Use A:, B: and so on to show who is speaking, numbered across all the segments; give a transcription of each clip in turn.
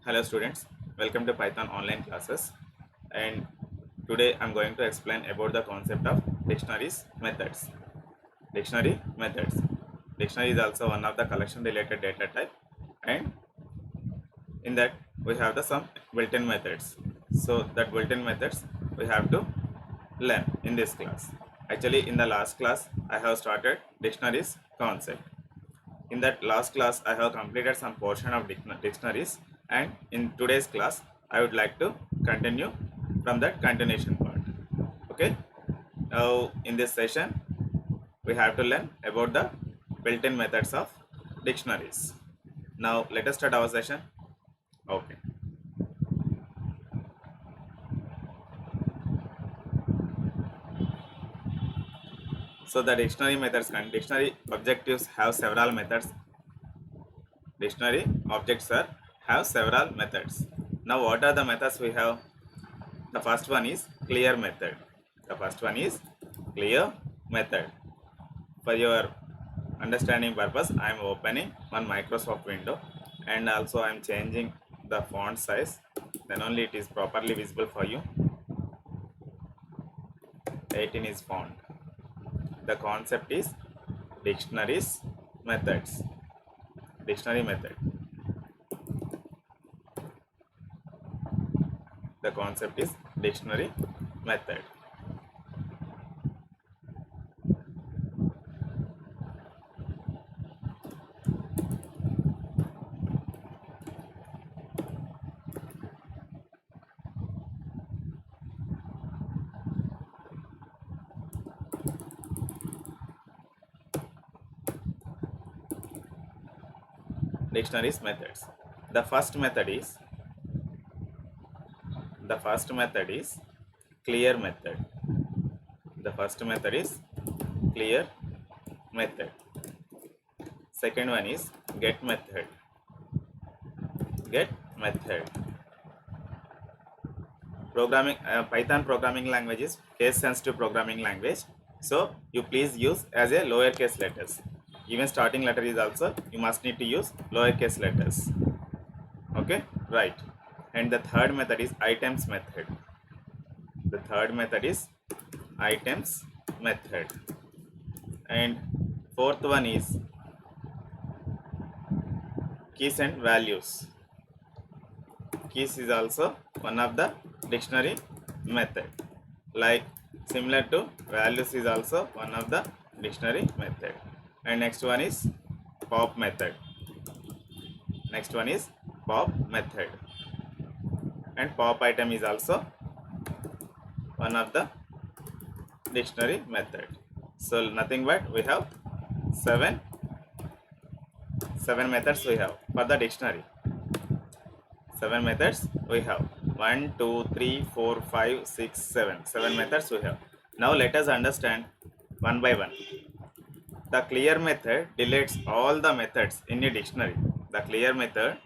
A: Hello students, welcome to Python online classes, and today I'm going to explain about the concept of dictionaries methods. Dictionary methods. Dictionary is also one of the collection related data type, and in that we have the some built-in methods. So that built-in methods we have to learn in this class. Actually in the last class I have started dictionaries concept. In that last class I have completed some portion of dictionaries, and in today's class I would like to continue from that continuation part. Okay, now in this session we have to learn about the built-in methods of dictionaries. Now let us start our session. Okay, so the dictionary methods and dictionary objectives have several methods. Dictionary objects have several methods. Now what are the methods we have? The first one is clear method. The first one is clear method. For your understanding purpose, I am opening one Microsoft window, and also I am changing the font size. Then only it is properly visible for you. 18 is font. The concept is dictionaries methods. Dictionary method. The concept is dictionary method. Dictionaries methods. The first method is clear method. The first method is clear method. Second one is get method. Get method. Programming Python programming language is case sensitive programming language, so you please use as a lowercase letters. Even starting letter is also you must need to use lowercase letters. Okay, right. And the third method is items method. The third method is items method. And fourth one is keys and values. Keys is also one of the dictionary method. Like similar to values is also one of the dictionary method. And next one is pop method. Next one is pop method. And pop item is also one of the dictionary method. So nothing but we have seven methods we have for the dictionary. 7 methods we have. 1 2 3 4 5 6 7 7 methods we have. Now let us understand one by one. The clear method deletes all the methods in a dictionary. The clear method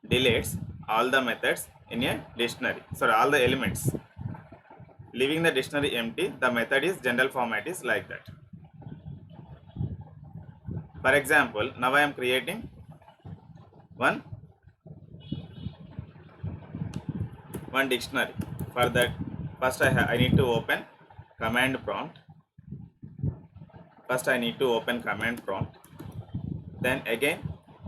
A: deletes all the methods in a dictionary. So all the elements. Leaving the dictionary empty, the method is general format is like that. For example, now I am creating one dictionary. For that, first I need to open command prompt. First I need to open command prompt. Then again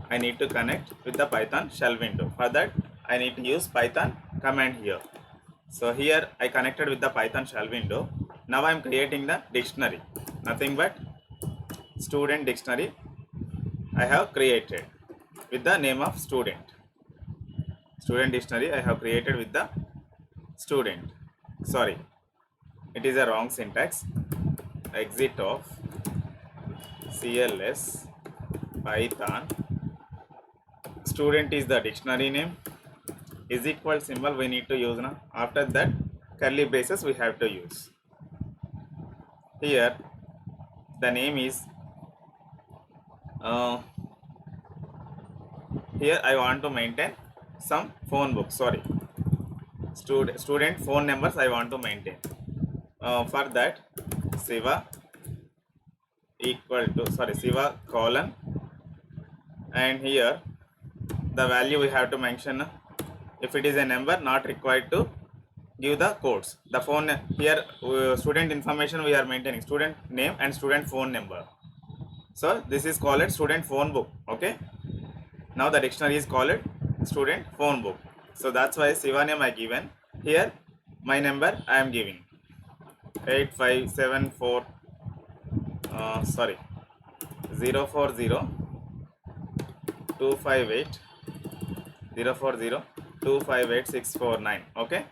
A: I need to connect with the Python shell window. For that I need to use Python command here. So here I connected with the Python shell window. Now I am creating the dictionary. Nothing but student dictionary I have created with the name of student. Student dictionary I have created with the student. Sorry, it is a wrong syntax. Exit of CLS Python. Student is the dictionary name. Is equal symbol we need to use now. After that curly braces we have to use. Here the name is here I want to maintain some phone book. Sorry, student phone numbers I want to maintain. For that Siva equal to Siva colon, and here the value we have to mention If it is a number, not required to give the codes. The phone here, student information we are maintaining, student name and student phone number. So this is called student phone book. Okay. Now the dictionary is called student phone book. So that's why Siva name I given. Here my number I am giving 8574 040 258 040 258 649. Okay.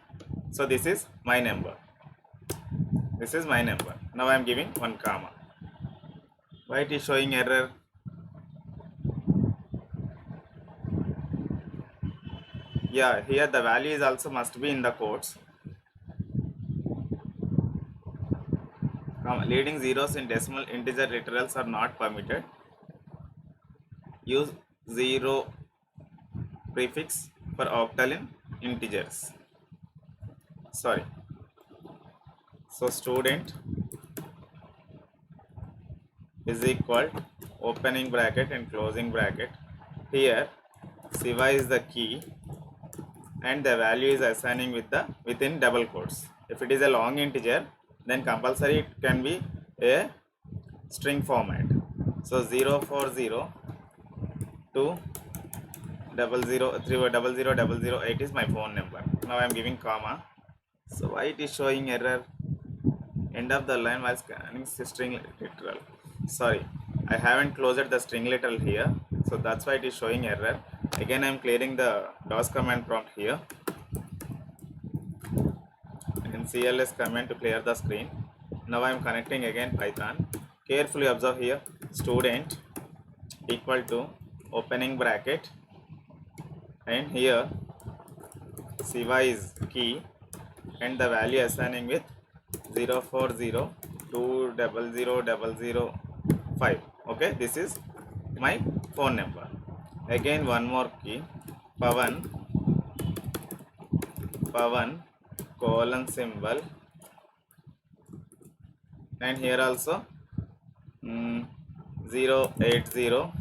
A: So this is my number. This is my number. Now I am giving one comma. Why it is showing error? Yeah, here the value is also must be in the quotes. Leading zeros in decimal integer literals are not permitted. Use zero prefix for octal in integers. Sorry. So student is equal opening bracket and closing bracket. Here Siva is the key and the value is assigning within double quotes. If it is a long integer, then compulsory it can be a string format. So 040 2 003000008 is my phone number. Now I am giving comma. So why it is showing error? End of the line while scanning string literal. Sorry, I haven't closed the string literal here, so that's why it is showing error. Again I am clearing the DOS command prompt here and CLS command to clear the screen. Now I am connecting again Python. Carefully observe here, student equal to opening bracket, and here Siva is key and the value assigning with 040 2000005. Okay, this is my phone number. Again one more key, Pavan colon symbol, and here also 080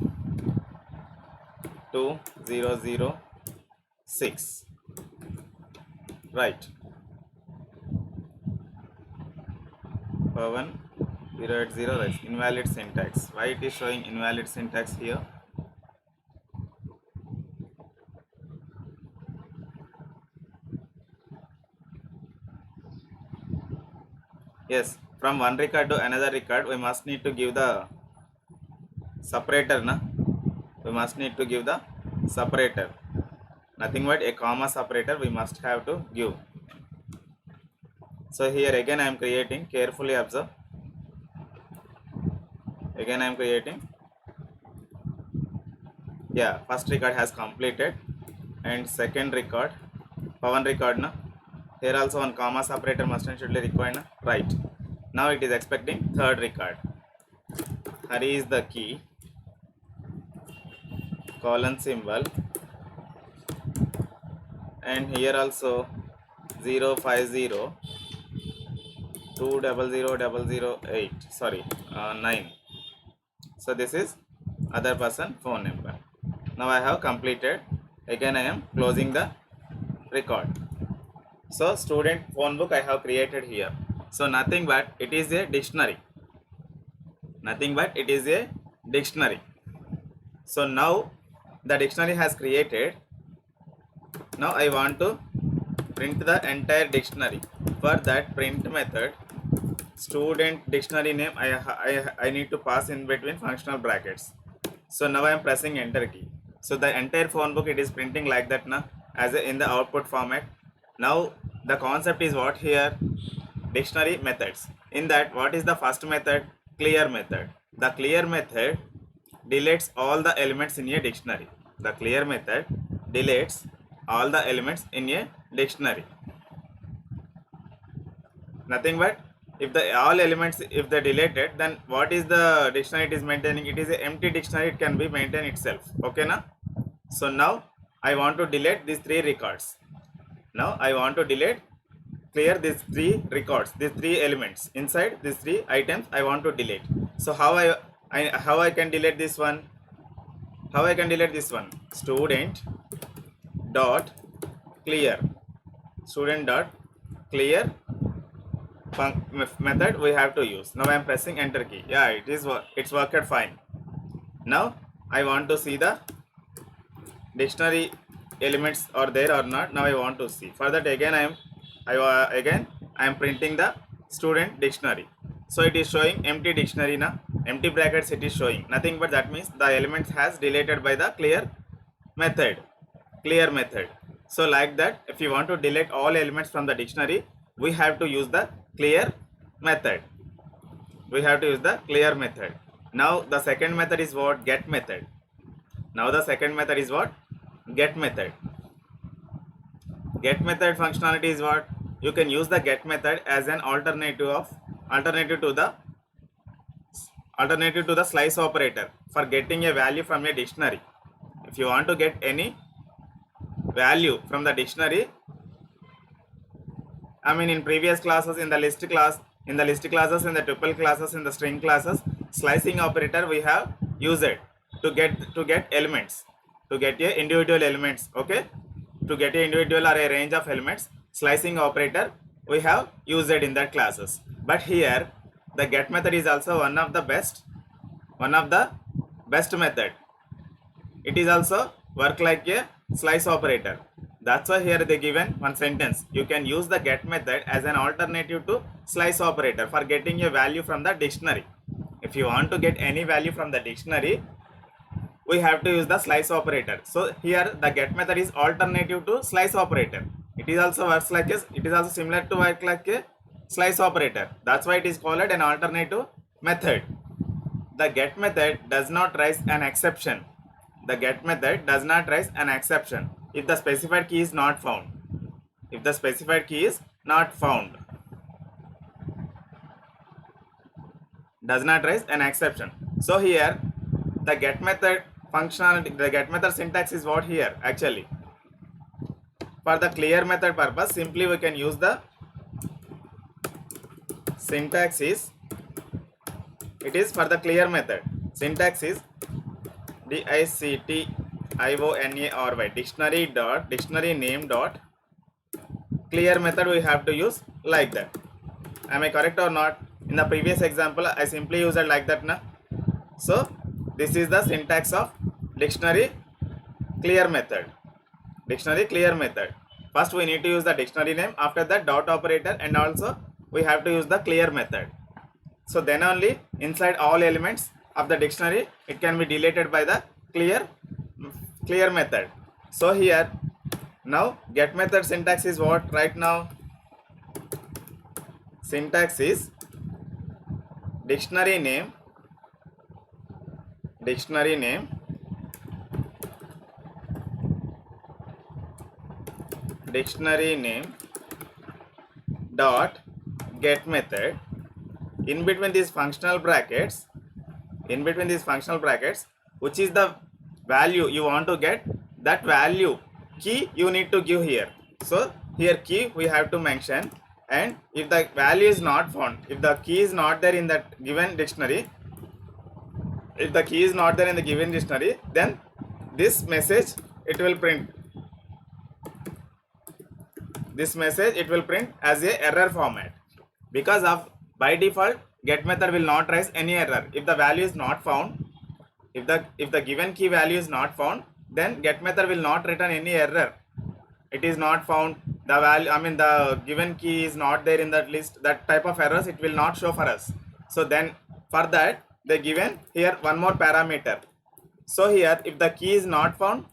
A: 2006. Right. Pavan 080, right. Invalid syntax. Why it is showing invalid syntax here? Yes, from one record to another record we must need to give the separator, na? We must need to give the separator. Nothing but a comma separator we must have to give. So here again I am creating, carefully observe. Again I am creating. Yeah, first record has completed and second record, Pavan record, na? Here also one comma separator must and should be required, na? Right. Now it is expecting third record. Hari is the key, colon symbol, and here also 050 200008. Sorry, 9. So this is other person phone number. Now I have completed. Again I am closing the record. So student phone book I have created here. So nothing but it is a dictionary. Nothing but it is a dictionary. So now the dictionary has created. Now I want to print the entire dictionary. For that print method, student dictionary name I need to pass in between functional brackets. So now I am pressing enter key. So the entire phone book it is printing like that, na, as in the output format. Now the concept is what here? Dictionary methods. In that, what is the first method? Clear method. The clear method deletes all the elements in a dictionary. The clear method deletes all the elements in a dictionary. Nothing but if the all elements if they deleted, then what is the dictionary it is maintaining? It is an empty dictionary, it can be maintained itself. Okay, na? So now I want to delete these three records. Now I want to clear these three records, these three elements inside these three items I want to delete. So how I can delete this one? How I can delete this one? Student dot clear, student dot clear method we have to use. Now I am pressing enter key. Yeah, it's worked fine. Now I want to see the dictionary elements are there or not. Now I want to see. For that again I am printing the student dictionary. So it is showing empty dictionary now. Empty brackets it is showing nothing, but that means the elements has deleted by the clear method. Clear method. So like that, if you want to delete all elements from the dictionary, we have to use the clear method. We have to use the clear method. Now the second method is what? Get method. Now the second method is what? Get method. Get method functionality is what? You can use the get method as an alternative to the slice operator for getting a value from a dictionary. If you want to get any value from the dictionary, I mean in previous classes, in the list classes, in the tuple classes, in the string classes, slicing operator we have used it to get elements, to get a individual elements. Okay, to get a individual or a range of elements, slicing operator we have used it in that classes. But here the get method is also one of the best method. It is also work like a slice operator. That's why here they given one sentence. You can use the get method as an alternative to slice operator for getting a value from the dictionary. If you want to get any value from the dictionary, we have to use the slice operator. So here the get method is alternative to slice operator. It is also works like a, it is also similar to work like a slice operator. That's why it is called an alternative method. The get method does not raise an exception. The get method does not raise an exception if the specified key is not found. If the specified key is not found, does not raise an exception. So here the get method functionality, the get method syntax is what here actually. For the clear method purpose, simply we can use the syntax is, it is for the clear method. Syntax is dictionary dictionary name dot clear method we have to use like that. Am I correct or not? In the previous example I simply used it like that na. So this is the syntax of dictionary clear method. Dictionary clear method. First we need to use the dictionary name, after that dot operator, and also we have to use the clear method. So then only inside all elements of the dictionary it can be deleted by the clear method. So here now get method syntax is what right now? Syntax is dictionary name dot get method. In between these functional brackets, which is the value you want to get, that value key you need to give here. So here key we have to mention, and if the value is not found, if the key is not there in that given dictionary, then this message it will print. This message it will print as a error format, because of by default get method will not raise any error if the value is not found. If the given key value is not found, then get method will not return any error. It is not found, the value, I mean the given key is not there in that list, that type of errors it will not show for us. So then for that they given here one more parameter. So here if the key is not found,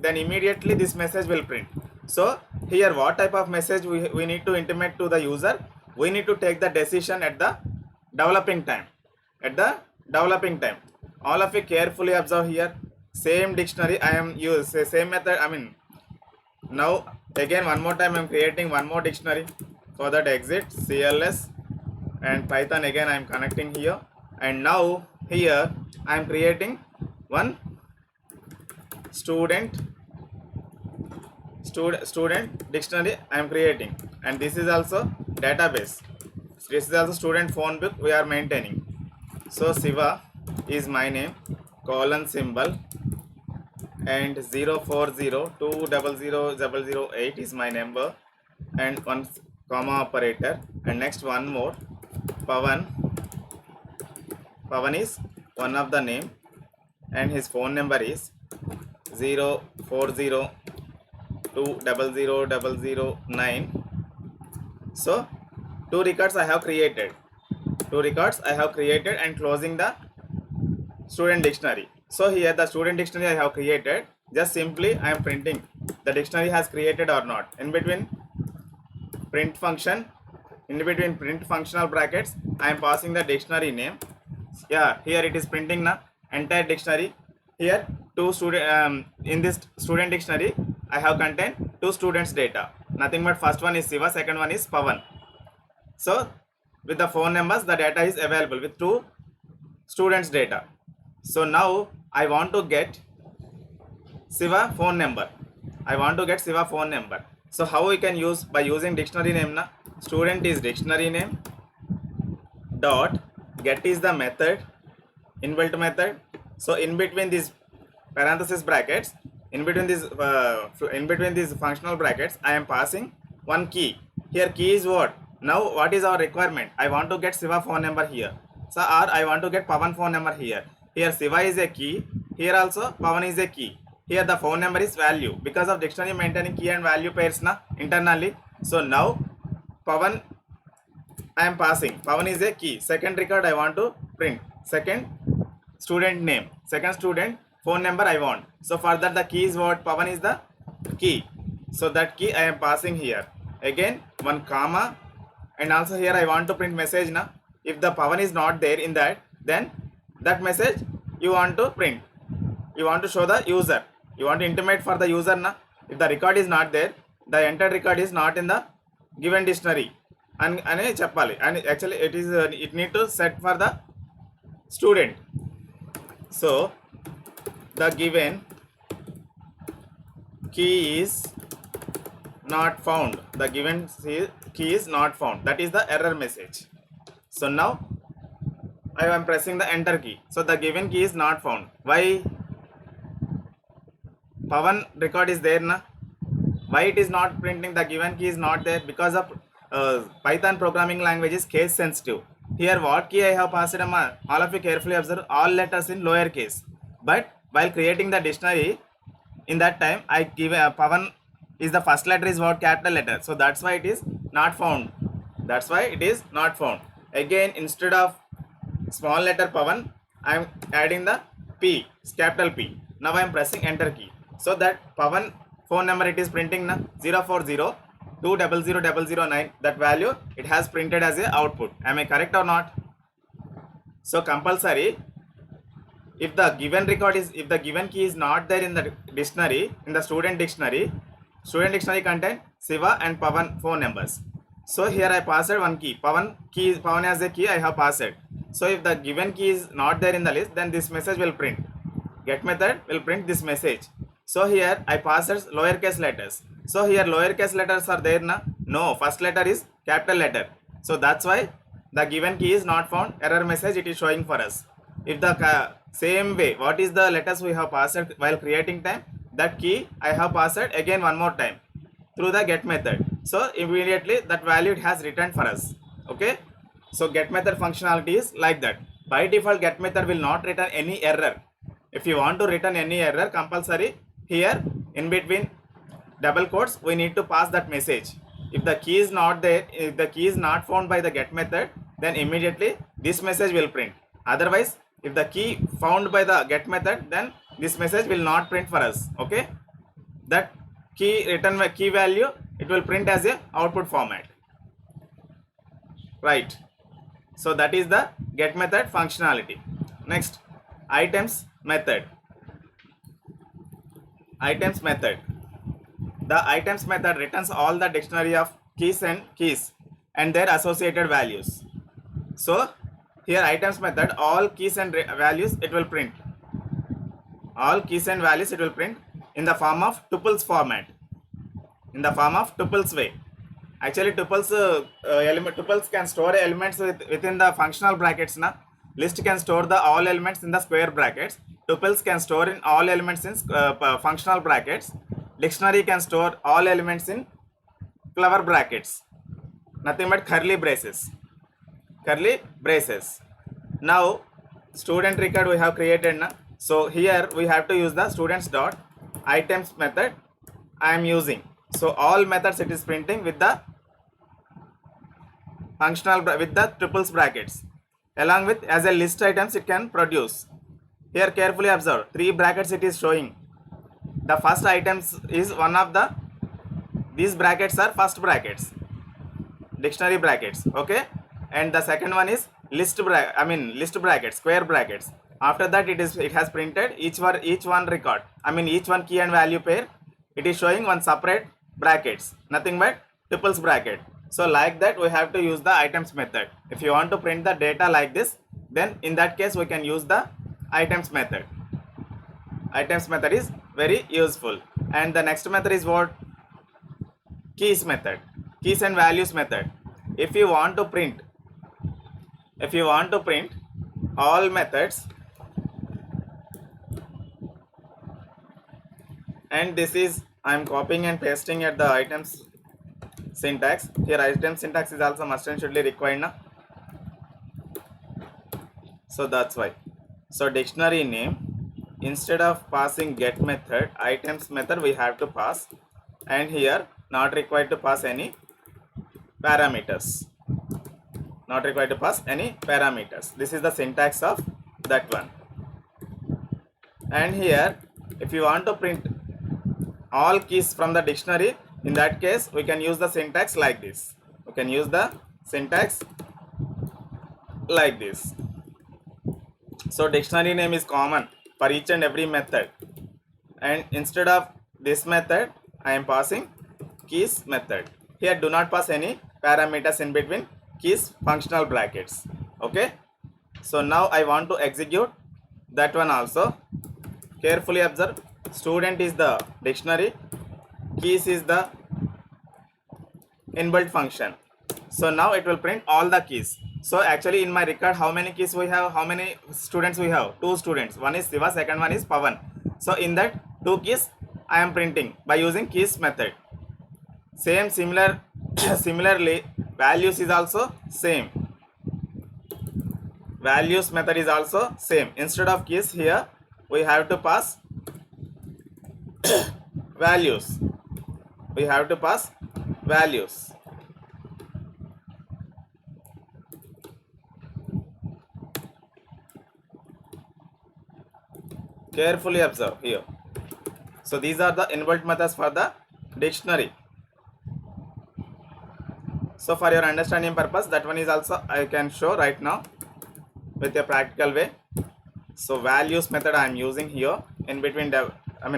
A: then immediately this message will print. So here what type of message we need to intimate to the user? We need to take the decision at the developing time. All of you carefully observe here. Same dictionary I am use same method. I mean now again one more time I am creating one more dictionary. For that exit CLS and Python again I am connecting here, and now here I am creating one student dictionary I am creating, and this is also database. This is also student phone book we are maintaining. So Siva is my name, colon symbol, and 040200008 is my number, and one comma operator, and next one more Pavan. Pavan is one of the name, and his phone number is 040200009. So two records I have created, and closing the student dictionary. So here the student dictionary I have created, just simply I am printing the dictionary has created or not. In between print functional brackets I am passing the dictionary name. Yeah, here it is printing the entire dictionary. Here two student in this student dictionary I have contained two students data, nothing but first one is Siva, second one is Pavan. So with the phone numbers the data is available with two students data. So now I want to get Siva phone number. So how we can use? By using dictionary name na. Student is dictionary name dot get is the method, inbuilt method. So in between these parenthesis brackets, in between these functional brackets I am passing one key. Here key is what? Now what is our requirement? I want to get Siva phone number here. So or I want to get Pavan phone number here. Here Siva is a key, here also Pavan is a key. Here the phone number is value because of dictionary maintaining key and value pairs na internally. So now Pavan I am passing, Pavan is a key. Second record I want to print, second student name, second student phone number I want. So for that the key is what? Pavan is the key. So that key I am passing here. Again one comma, and also here I want to print message na. If the Pavan is not there in that, then that message you want to print, you want to show the user, you want to intimate for the user na. If the record is not there, the entered record is not in the given dictionary and cheppali, and actually it is it need to set for the student. So the given key is not found, the given key is not found, that is the error message. So now I am pressing the enter key. So the given key is not found. Why? Pavan record is there na. Why it is not printing? The given key is not there because of Python programming language is case sensitive. Here what key I have passed? All of you carefully observe, all letters in lower case. But while creating the dictionary, in that time I give Pavan is the first letter is what? Capital letter. So that's why it is not found. Again instead of small letter Pavan I am adding the P, capital P. Now I am pressing enter key. So that Pavan phone number it is printing na 040200009. That value it has printed as a output. Am I correct or not? So compulsory, if the given key is not there in the dictionary, in the student dictionary contain Siva and Pavan phone numbers. So here I passed one key, Pavan as a key I have passed. So if the given key is not there in the list, then this message will print. Get method will print this message. So here I passed lowercase letters. So here lowercase letters are there na? No, first letter is capital letter. So that's why the given key is not found. Error message it is showing for us. If the same way, what is the letters we have passed while creating time? That key I have passed again one more time through the get method. So immediately that value it has returned for us. Okay. So get method functionality is like that. By default get method will not return any error. If you want to return any error, compulsory here in between double quotes we need to pass that message. If the key is not there, if the key is not found by the get method, then immediately this message will print. Otherwise if the key found by the get method, then this message will not print for us. Okay, that key return key value it will print as a output format, right? So that is the get method functionality. Next, items method. The items method returns all the dictionary of keys and their associated values. So here items method, all keys and values it will print. All keys and values it will print in the form of tuples format, in the form of tuples way. Actually tuples tuples can store elements within the functional brackets na. List can store the all elements in the square brackets. Tuples can store in all elements in functional brackets. Dictionary can store all elements in clever brackets. Nothing but curly braces. Curly braces. Now student record we have created na. So here we have to use the students dot items method I am using. So all methods it is printing with the functional with the triples brackets, along with as a list items it can produce. Here carefully observe, 3 brackets it is showing. The first items is one of the, these brackets are first brackets, dictionary brackets, okay, and the second one is list brackets, square brackets. After that it has printed each one record, each one key and value pair it is showing one separate brackets, nothing but triples bracket. So like that we have to use the items method. If you want to print the data like this, then in that case we can use the items method. Items method is very useful. And the next method is what? Keys method, keys and values method. If you want to print all methods, and this is I am copying and pasting at the items syntax. Here item syntax is also must and shouldly required na. So that's why. So dictionary name, instead of passing get method, items method we have to pass, and here not required to pass any parameters. Not required to pass any parameters. This is the syntax of that one. And here if you want to print all keys from the dictionary, in that case we can use the syntax like this. We can use the syntax like this. So dictionary name is common for each and every method, and instead of this method I am passing keys method. Here do not pass any parameters in between keys functional brackets, okay. So now I want to execute that one also. Carefully observe, student is the dictionary, keys is the inbuilt function. So now it will print all the keys. So actually in my record how many keys we have, how many students we have? 2 students, one is Siva, second one is Pavan. So in that 2 keys I am printing by using keys method. Similarly values is also same. Values method is also same. Instead of keys here we have to pass values. We have to pass values. Carefully observe here. So these are the inbuilt methods for the dictionary. So for your understanding purpose, that one is also I can show right now with a practical way. So values method I am using here in between the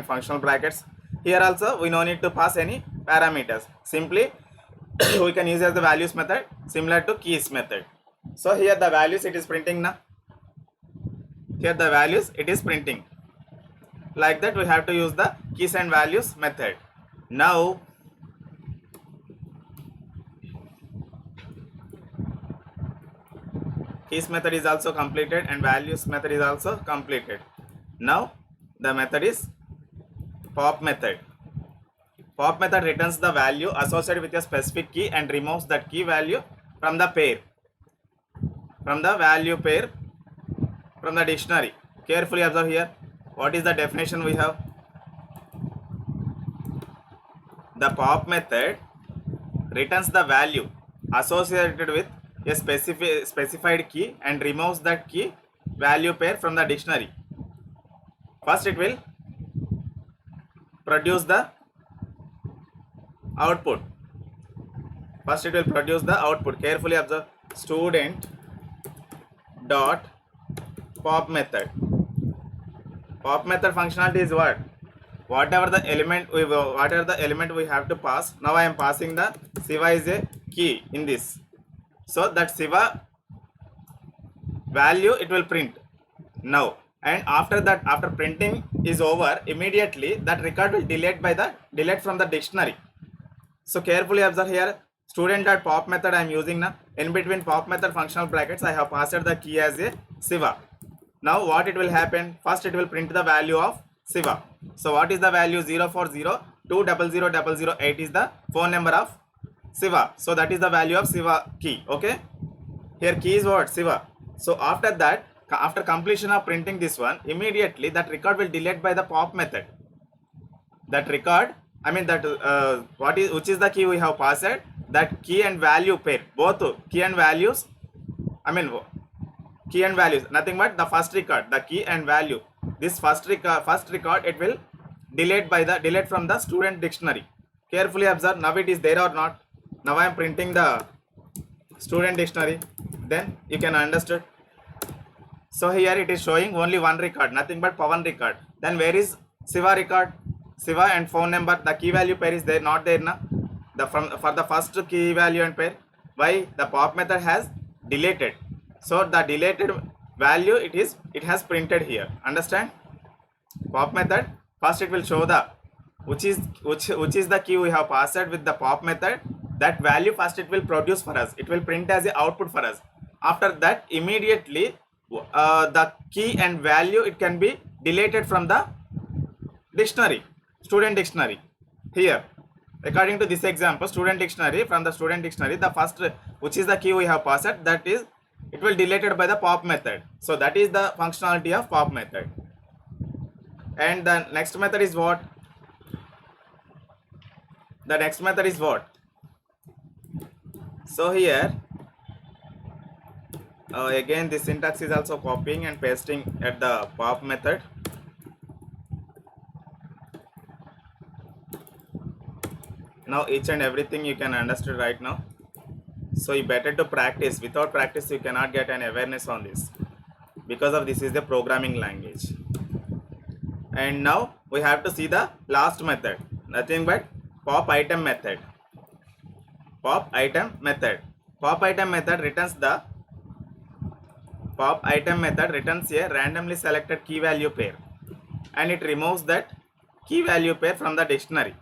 A: functional brackets. Here also we no need to pass any parameters. Simply we can use as the values method similar to keys method. So here the values it is printing now. Here the values it is printing. Like that we have to use the keys and values method. Now keys method is also completed and values method is also completed. Now the method is pop method. Pop method returns the value associated with a specific key and removes that key value from the pair, from the value pair from the dictionary. Carefully observe here. What is the definition we have? The pop method returns the value associated with a specified key and removes that key value pair from the dictionary. First it will produce the output. Carefully observe. Student dot pop method. Pop method functionality is what? Whatever the element we have to pass. Now I am passing the Siva is a key in this. So that Siva value it will print now, and after that, after printing is over, immediately that record will delete from the dictionary. So carefully observe here, student.pop method I am using now. In between pop method functional brackets, I have passed the key as a Siva. Now what it will happen? First it will print the value of Siva. So what is the value? 040200008 is the phone number of Siva. So that is the value of Siva key. Okay. Here key is what? Siva. So after that, after completion of printing this one, immediately that record will delete by the pop method. That record, I mean that which is the key we have passed? That key and value pair, both key and values, I mean key and values, nothing but the first record, the key and value. This first record it will delete from the student dictionary. Carefully observe. Now it is there or not. Now I am printing the student dictionary. Then you can understand. So here it is showing only one record, nothing but Pawan record. Then where is Siva record? Siva and phone number. The key value pair is there, not there na. For the first key value and pair. Why? The pop method has deleted. So the deleted value it has printed here. Understand? Pop method. First it will show the which is the key we have passed with the pop method. That value first it will produce for us. It will print as a output for us. After that, immediately the key and value it can be deleted from the dictionary, student dictionary. Here, according to this example, student dictionary, from the student dictionary, the first which is the key we have passed, that is it will deleted by the pop method. So that is the functionality of pop method. And the next method is what? The next method is what? So here again this syntax is also copying and pasting at the pop method. Now each and everything you can understand right now. So you better to practice. Without practice you cannot get an awareness on this, because of this is the programming language. And now we have to see the last method, nothing but pop item method. Pop item method. Pop item method returns a randomly selected key value pair, and it removes that key value pair from the dictionary.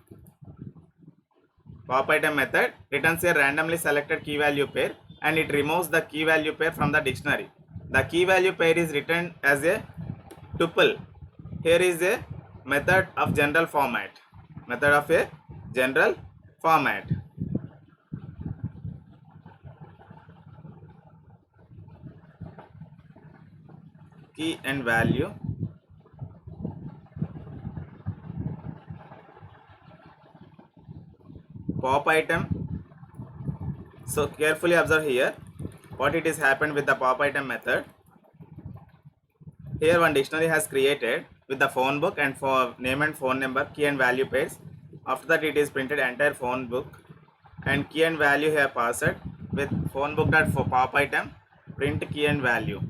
A: Pop item method returns a randomly selected key value pair, and it removes the key value pair from the dictionary. The key value pair is returned as a tuple. Here is a method of general format. Method of a general format. Key and value. Pop item. So carefully observe here what it is happened with the pop item method. Here one dictionary has created with the phone book and for name and phone number, key and value pairs. After that it is printed entire phone book and key and value here passed with phone book dot for pop item print key and value.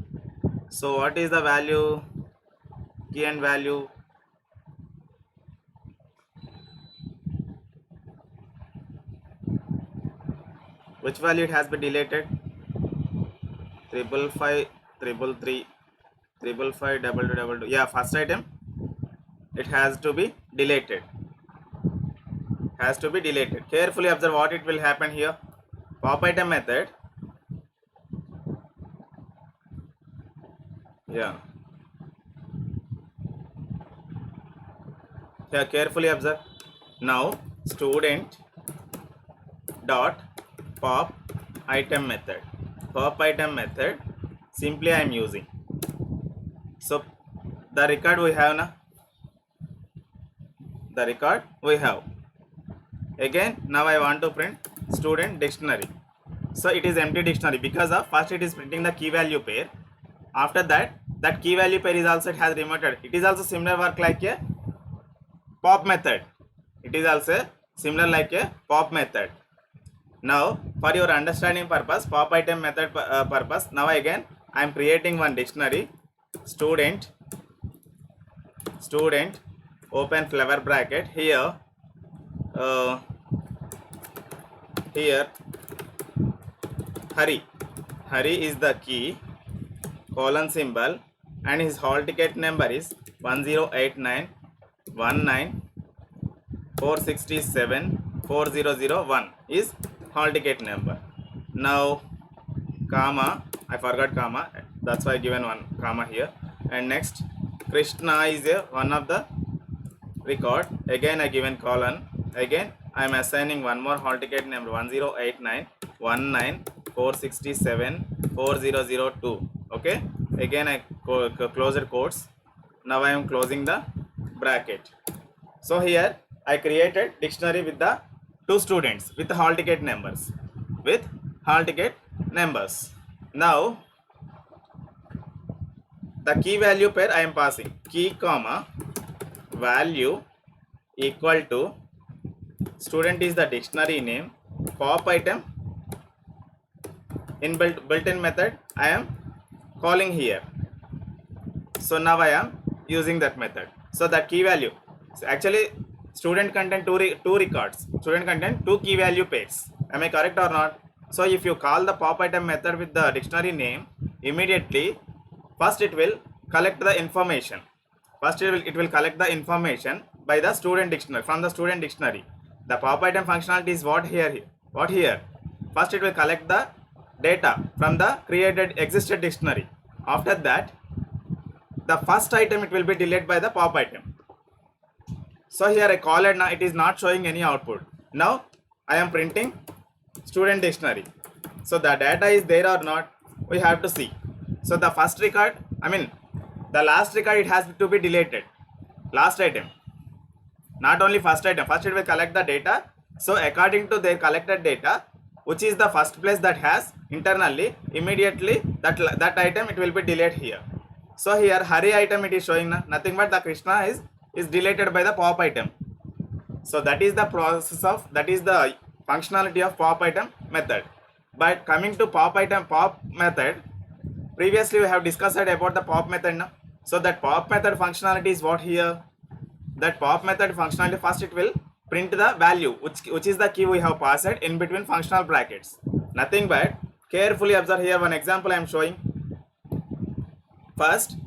A: So what is the value? Key and value. Which value it has been deleted? 555 333 555 2222. Yeah, first item it has to be deleted. Has to be deleted. Carefully observe what it will happen here. Pop item method. Yeah. Here carefully observe. Now student dot pop item method. Pop item method simply I am using. So the record we have now. The record we have. Again now I want to print student dictionary. So it is empty dictionary because of first it is printing the key value pair. After that key value pair is also it has removed. It is also similar work like a pop method. It is also similar like a pop method. Now for your understanding purpose, pop item method purpose, now again I am creating one dictionary. Student open flower bracket. Here Hari is the key, colon symbol, and his hall ticket number is 10891946740001 is hall ticket number. Now comma, I forgot comma, that's why I given one comma here. And next, Krishna is one of the record. Again I given colon. Again I am assigning one more hall ticket number 10891946740002. Okay. Again I closed quotes. Now I am closing the bracket. So here I created dictionary with the two students with the hall ticket numbers. Now the key value pair I am passing. Key comma value equal to student is the dictionary name, pop item in built-in method I am calling here. So now I am using that method. So that key value, so actually student contain two records, student contain two key value pairs. Am I correct or not? So if you call the pop item method with the dictionary name, immediately first it will collect the information. First it will collect the information by the student dictionary, from the student dictionary. The pop item functionality is what here? First it will collect the data from the existed dictionary. After that, the first item it will be deleted by the pop item. So here I call it, now it is not showing any output. Now I am printing student dictionary. So the data is there or not, we have to see. So the first record, the last record, it has to be deleted. Last item, not only first item. First it will collect the data. So according to their collected data, which is the first place that has internally, immediately that item it will be deleted here. So here Hari item it is showing nothing but the Krishna is deleted by the pop item. So that is the process of, that is the functionality of pop item method. But coming to pop method, previously we have discussed about the pop method now. So that pop method functionality is what here? That pop method functionality, first it will print the value which is the key we have passed in between functional brackets. Nothing but, carefully observe here, one example I am showing. First,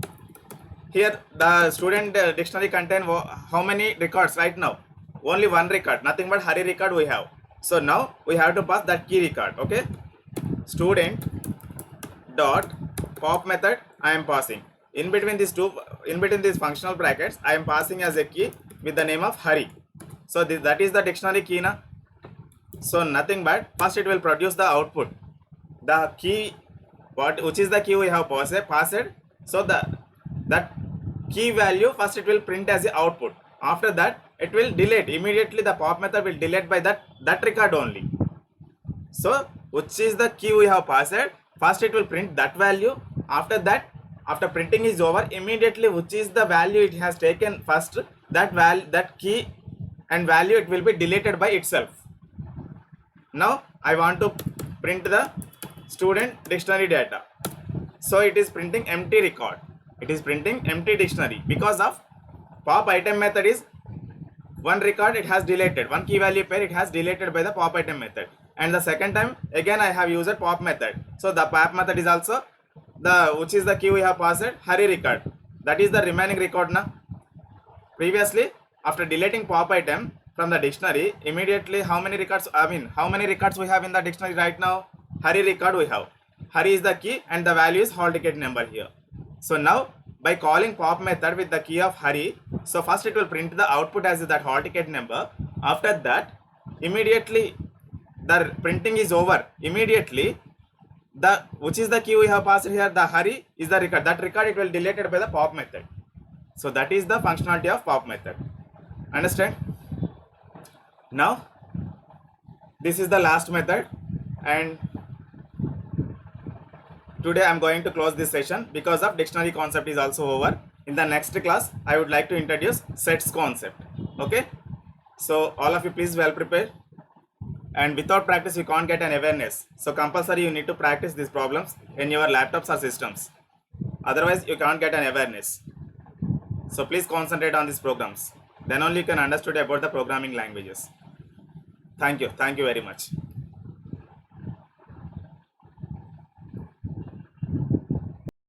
A: here the student dictionary contain how many records right now? Only one record, nothing but Hari record we have. So now we have to pass that key record. Okay, student dot pop method I am passing. In between these functional brackets, I am passing as a key with the name of Hari. So that is the dictionary key na. So nothing but, first it will produce the output, the key, which is the key we have passed. So that key value first it will print as the output. After that it will delete immediately. The pop method will delete by that record only. So which is the key we have passed, first it will print that value. After that, after printing is over, immediately which is the value it has taken first, that key and value it will be deleted by itself. Now I want to print the student dictionary data. So it is printing empty record, it is printing empty dictionary, because of pop item method is one record it has deleted, one key value pair it has deleted by the pop item method. And the second time again I have used pop method. So the pop method is also which is the key we have passed, Hari record, that is the remaining record now. Previously, after deleting pop item from the dictionary, immediately how many records we have in the dictionary right now? Hari record we have. Hari is the key and the value is hall ticket number here. So now by calling pop method with the key of Hari, so first it will print the output as that hall ticket number. After that, immediately the printing is over. Immediately which is the key we have passed here, the Hari is the record. That record it will deleted by the pop method. So that is the functionality of pop method. Understand? Now this is the last method, and today I am going to close this session because of dictionary concept is also over. In the next class I would like to introduce sets concept. Okay, so all of you please well prepare, and without practice you can't get an awareness. So compulsory you need to practice these problems in your laptops or systems, otherwise you can't get an awareness. So please concentrate on these programs, then only you can understand about the programming languages. Thank you very much.